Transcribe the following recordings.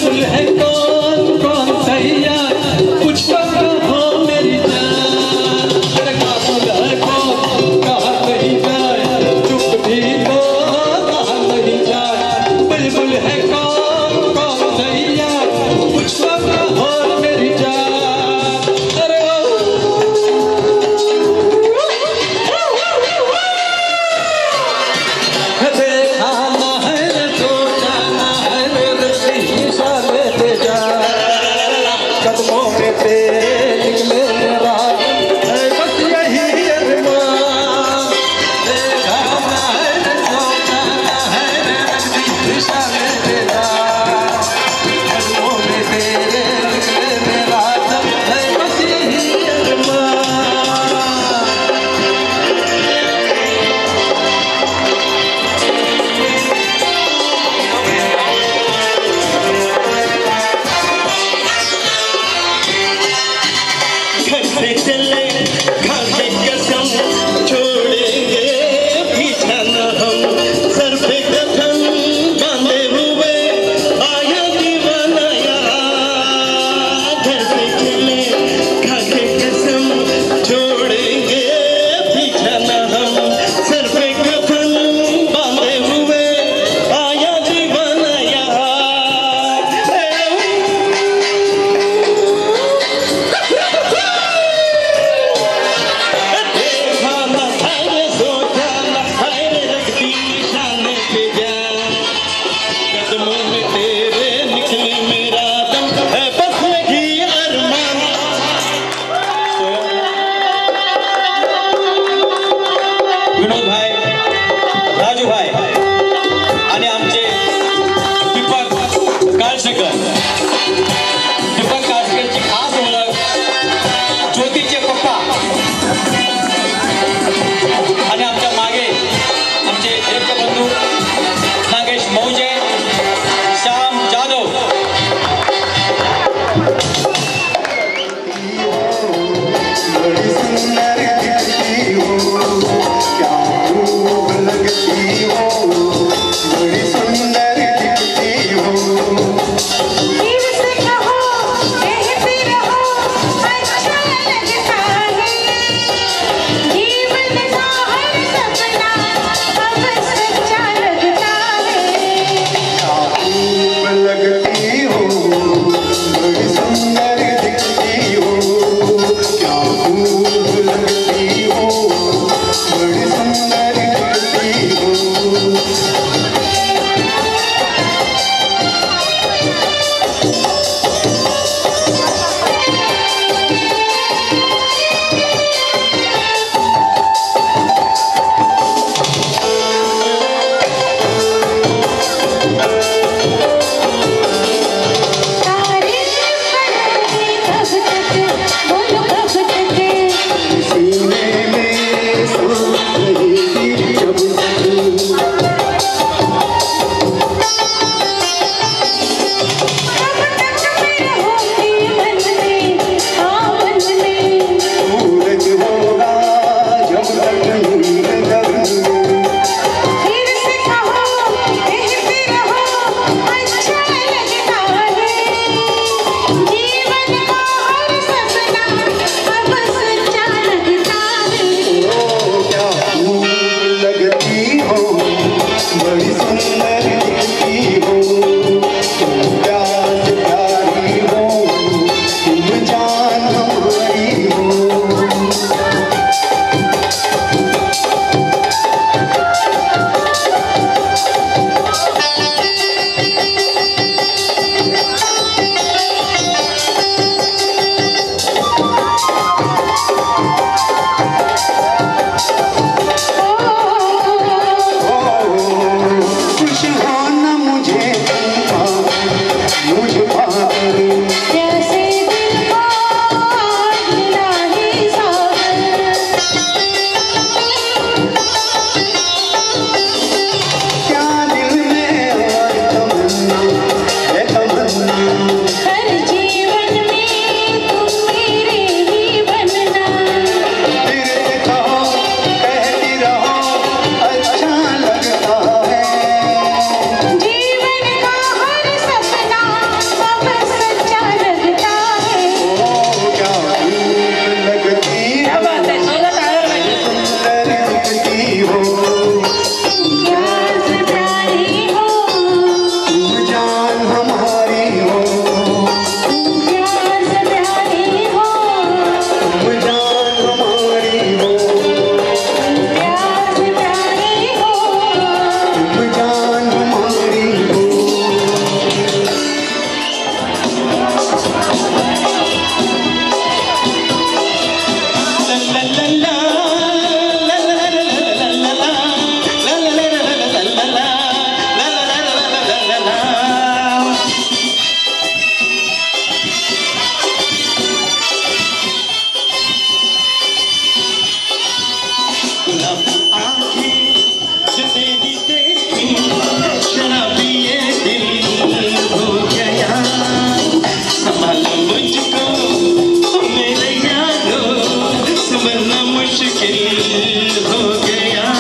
बुलबुल है कौन कौन सैया कुछ तो कहो मेरी जान। अरे काबुल है कौन कहा नहीं जाए चुप भी तो कहा नहीं जाए। बुलबुल है कौन कौन सैया कुछ तो कहो मेरी जान। अरे देखा है सोचा है मेरे साले ते जा कदमों में तेरे निकले मेरा बस यही अरमान। देखा है सोचा है मेरे साले ते जा कदमों में तेरे निकले मेरा बस यही अरमान। घर से चले खाते कसम छोड़ेंगे पीछा न हम सर पे कफन बांधे हुए आया दीवाना यार। घर से चले खाते कसम छोड़ेंगे पीछा न हम सर पे कफन बांधे हुए आया दीवाना यार। कदमों में तेरे निकले मेरा दम है बस यही अरमान। विनोद भाई, राजू भाई आणि आमचे दीपक काळशेकर, दीपक काळशेकरची खास ओळख ज्योतीचे पप्पा आणि आमच्या मागे आमचे ज्येष्ठ बंधू नागेश मौजे, श्याम जाधव। बड़ी सुंदर दिखती हो क्या खूब लगती हो बड़ी सुंदर दिखती हो। दिल से कहो कहते रहो अच्छा लगता है जीवन का हर सपना अब सच्चा लगता है। क्या खूब लगती हो बड़ी सुंदर दिखती हो क्या खूब लगती हो बड़ी सुंदर दिखती हो। तारीफ करोगे कब तक बोलो कब तक सीने में सो रही जब तक कब तक मैं रहूंगी मन में हाँ मन में। सूरज होगा जब तक नींद करूं। फिर से कहो कहते रहो अच्छा लगता है जीवन का हर सपना अब सच्चा लगता है। ओ क्या खूब लगती हो बड़ी सुंदर दिखती हो तुम प्यार प्यारी हो तुम जान हमारी हो। गुलाबी आंखें जो तेरी देखी शराबी ये दिल हो गया संभालो मुझको ओ मेरे यारो संभलना मुश्किल हो गया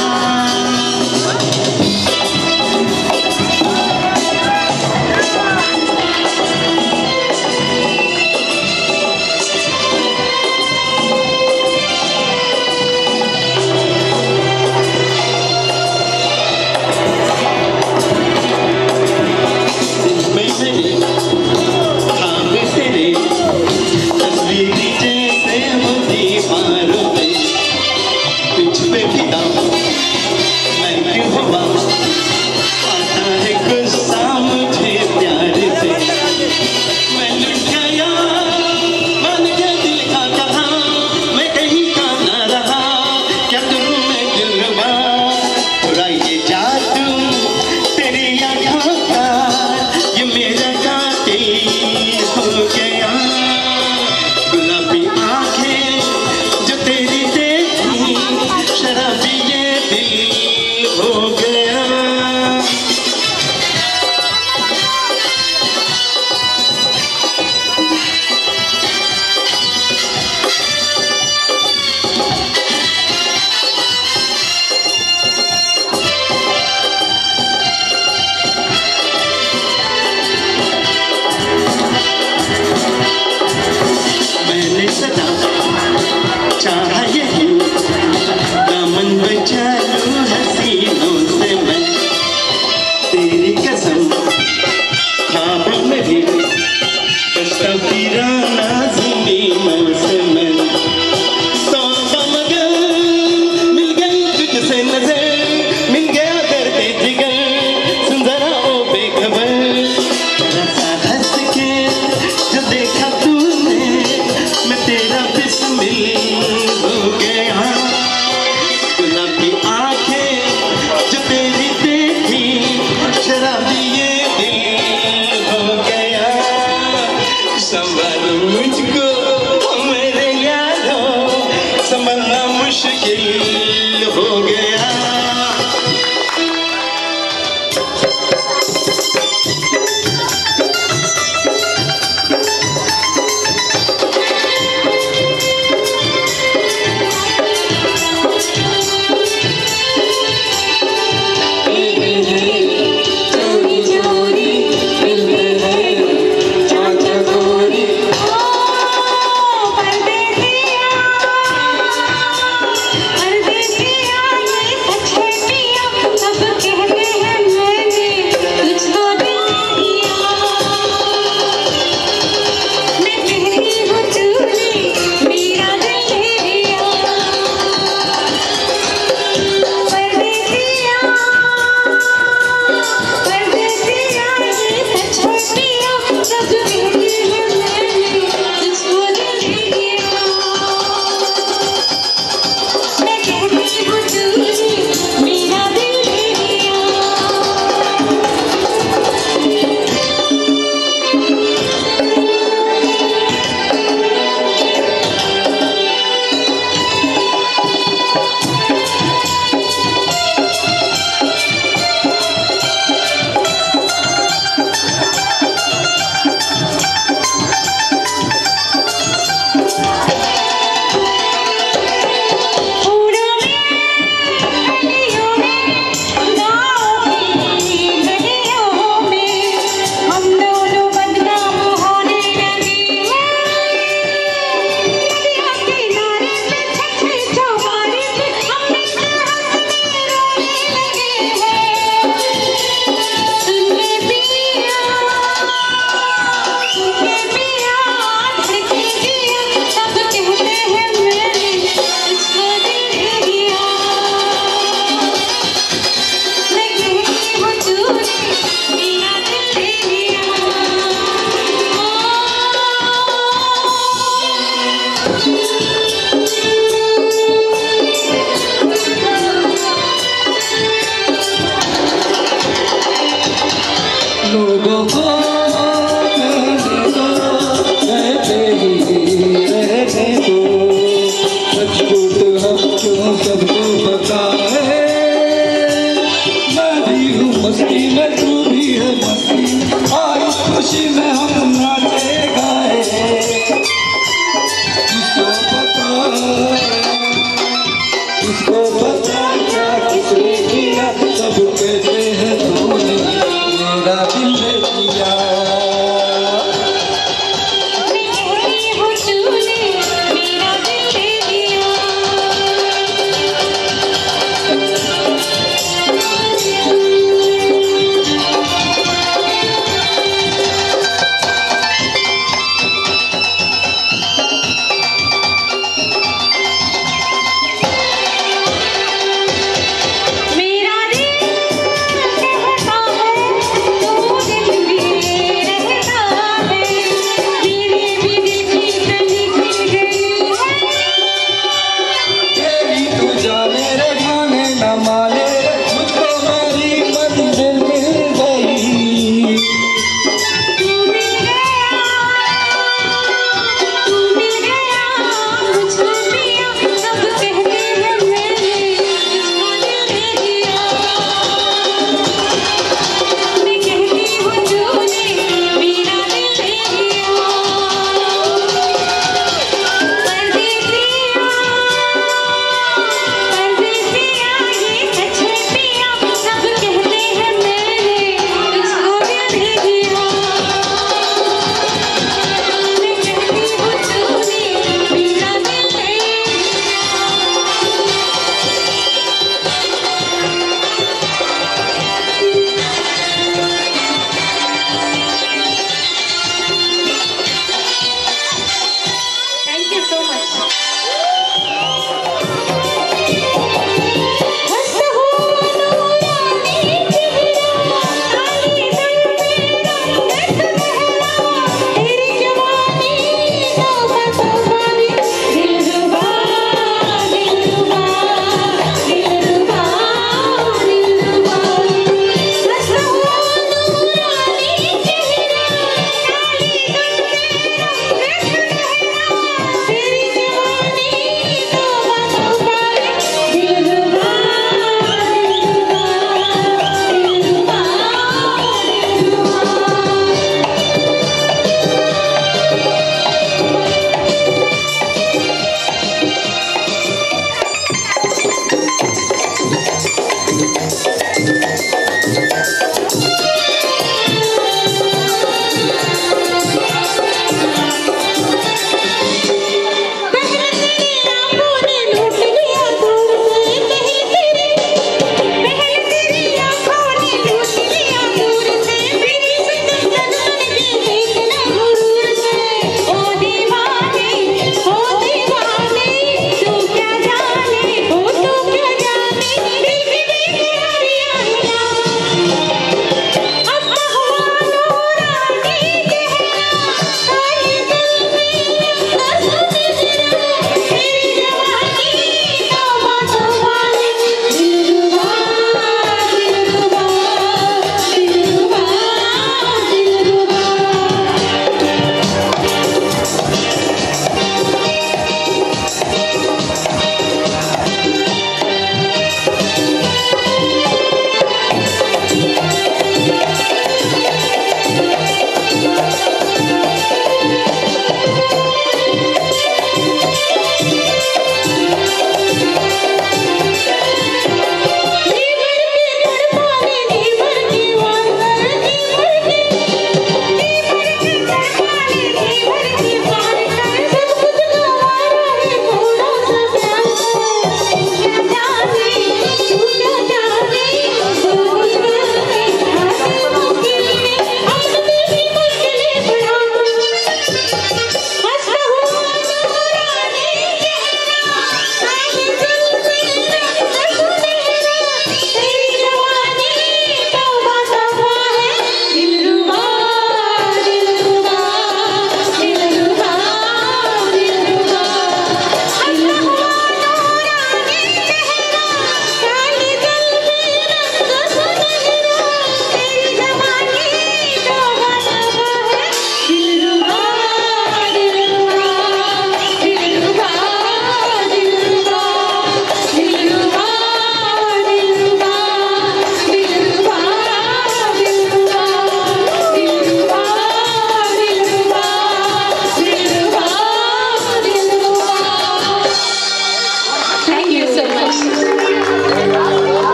सबको पता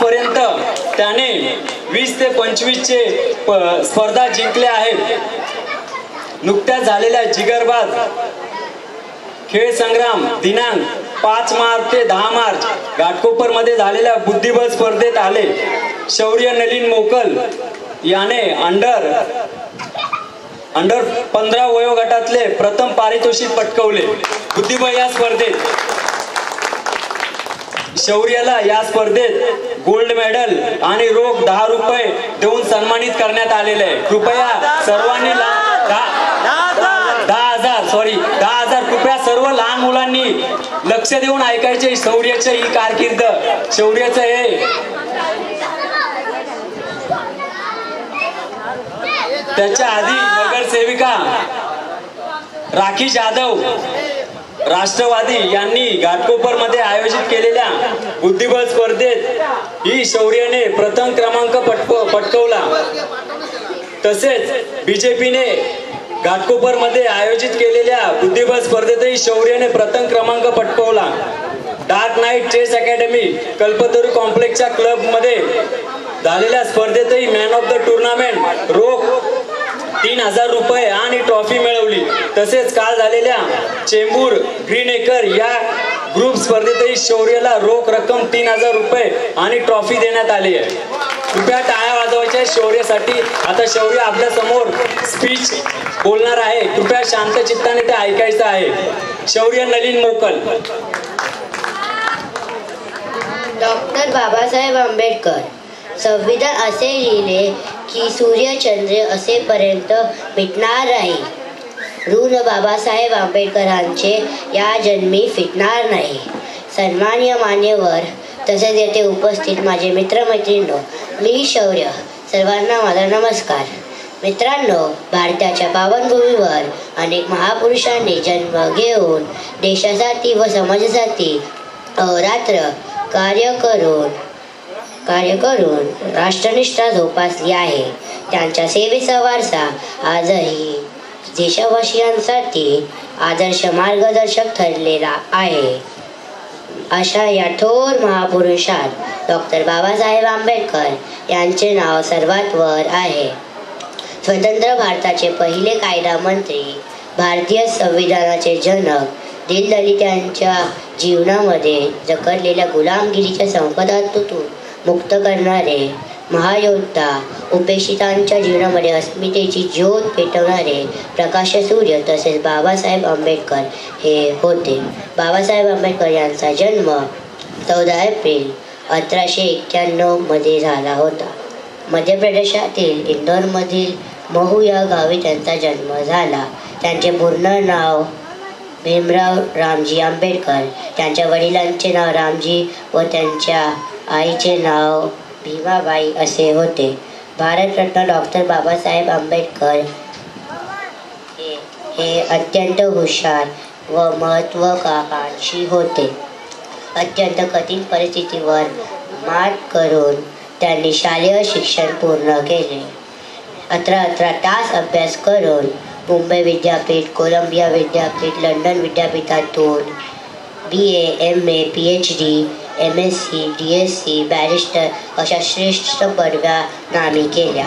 आजपर्यंत त्याने 20 ते 25चे स्पर्धा जिंकल्या आहेत. नुकत्याच झालेल्या जिगरबाज खेळ संग्राम दिनांक 5 मार्च ते 10 मार्च घाटकोपर मध्ये झालेल्या बुद्धिबळ स्पर्धेत आले. शौर्य नलिन मोकल याने अंडर 15 वयोगटातले प्रथम पारितोषिक पटकावले. बुद्धिबळ या स्पर्धेत शौर्याला या स्पर्धेत गोल्ड मेडल आणि रोख 10 रुपये देऊन सन्मानित करण्यात आलेले आहे. कृपया सर्वांनी 10,000 कृपया सर्व लहान मुलांनी लक्ष देऊन ऐकायचे. शौर्याचं ही कारकीर्द, शौर्याचं हे त्याच्या आधी नगरसेविका राखी जाधव राष्ट्रवादी यांनी घाटकोपर मध्ये आयोजित केलेल्या बुद्धिबळ स्पर्धेत ही शौर्याने प्रथम क्रमांक पटकावला. तसेच बीजेपीने घाटकोपर मध्ये आयोजित केलेल्या बुद्धिबळ स्पर्धेतही शौर्याने प्रथम क्रमांक पटकावला. Dark knight chess academy Kalpataru कॉम्प्लेक्सच्या क्लब मध्ये झालेल्या स्पर्धेतही मॅन ऑफ द टुर्नामेंट रोख 3,000 रुपये आणि ट्रॉफी मिळवली. तसेच काल झालेल्या चेंबूर ग्रीन एकर या ग्रुप स्पर्धेतही शौर्याला रोख रक्कम 3,000 रुपये आणि ट्रॉफी देण्यात आली आहे. कृपया टाळ्या वाजवायच्या शौर्यासाठी. आता शौर्य आपल्या समोर स्पीच बोलणार आहे. कृपया शांत चित्ताने ते ऐकायचं आहे. शौर्य नलिन मोकल. डॉक्टर बाबासाहेब आंबेडकर. संविधान असे लिहिले की सूर्य चंद्र असेपर्यंत मिटणार नाही. ऋण बाबासाहेब आंबेडकरांचे या जन्मी फिटणार नाही. सन्माननीय मान्यवर तसेच येथे उपस्थित माझे मित्रमैत्रिणींनो, मी शौर्य. सर्वांना माझा नमस्कार. मित्रांनो, भारताच्या पावनभूमीवर अनेक महापुरुषांनी जन्म घेऊन देशासाठी व समाजासाठी अहोरात्र कार्य करून राष्ट्रनिष्ठा जोपासली आहे. त्यांच्या सेवेचा वारसा आजही देशवासियांसाठी आदर्श मार्गदर्शक ठरलेला आहे. अशा या थोर महापुरुषात डॉक्टर बाबासाहेब आंबेडकर यांचे नाव सर्वात वर आहे. स्वतंत्र भारताचे पहिले कायदा मंत्री, भारतीय संविधानाचे जनक, दीनदलितांच्या जीवनामध्ये जखडलेल्या गुलामगिरीच्या संकटातून मुक्त करणारे महायोद्धा, उपेक्षितांच्या जीवनामध्ये अस्मितेची ज्योत पेटवणारे प्रकाशसूर्य तसेच बाबासाहेब आंबेडकर हे होते. बाबासाहेब आंबेडकर यांचा जन्म 14 एप्रिल 1891 मध्ये झाला होता. मध्य प्रदेशातील इंदोरमधील महू या गावी त्यांचा जन्म झाला. त्यांचे पूर्ण नाव भीमराव रामजी आंबेडकर. त्यांच्या वडिलांचे नाव रामजी व त्यांच्या आईचे नाव भीमाबाई असे होते. भारतरत्न डॉक्टर बाबासाहेब आंबेडकर हे अत्यंत हुशार व महत्त्वाकांक्षी होते. अत्यंत कठीण परिस्थितीवर मात करून त्यांनी शालेय शिक्षण पूर्ण केले. 18 तास अभ्यास करून मुंबई विद्यापीठ, कोलंबिया विद्यापीठ, लंडन विद्यापीठातून BA, MA, PhD, MSc, DSc, barrister अशा श्रेष्ठ पदव्या नामी केल्या.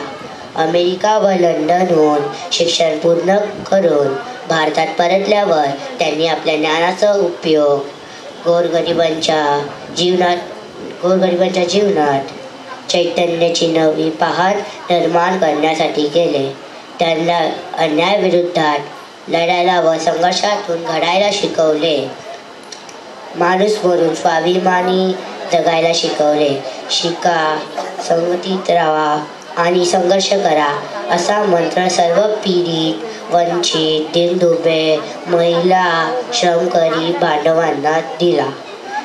अमेरिका व लंडनहून शिक्षण पूर्ण करून भारतात परतल्यावर त्यांनी आपल्या ज्ञानाचा उपयोग गोरगरिबांच्या जीवनात चैतन्याची नवी पहाट निर्माण करण्यासाठी केले. त्यांना अन्यायाविरुद्धात लढायला व संघर्षातून घडायला शिकवले. माणूस म्हणून स्वाभिमानी जगायला शिकवले. शिका, संगतीत राहा आणि संघर्ष करा असा मंत्र सर्व पीडित, वंचित, दीनदुबळे, महिला, श्रमकरी बांधवांना दिला.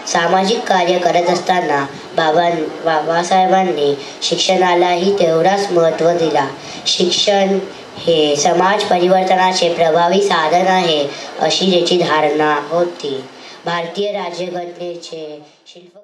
सामाजिक कार्य करत असताना बाबासाहेबांनी शिक्षणालाही तेवढाच महत्त्व दिला. शिक्षण हे समाज परिवर्तनाचे प्रभावी साधन आहे अशी त्याची धारणा होती. भारतीय राज्यघटनेचे शिल्प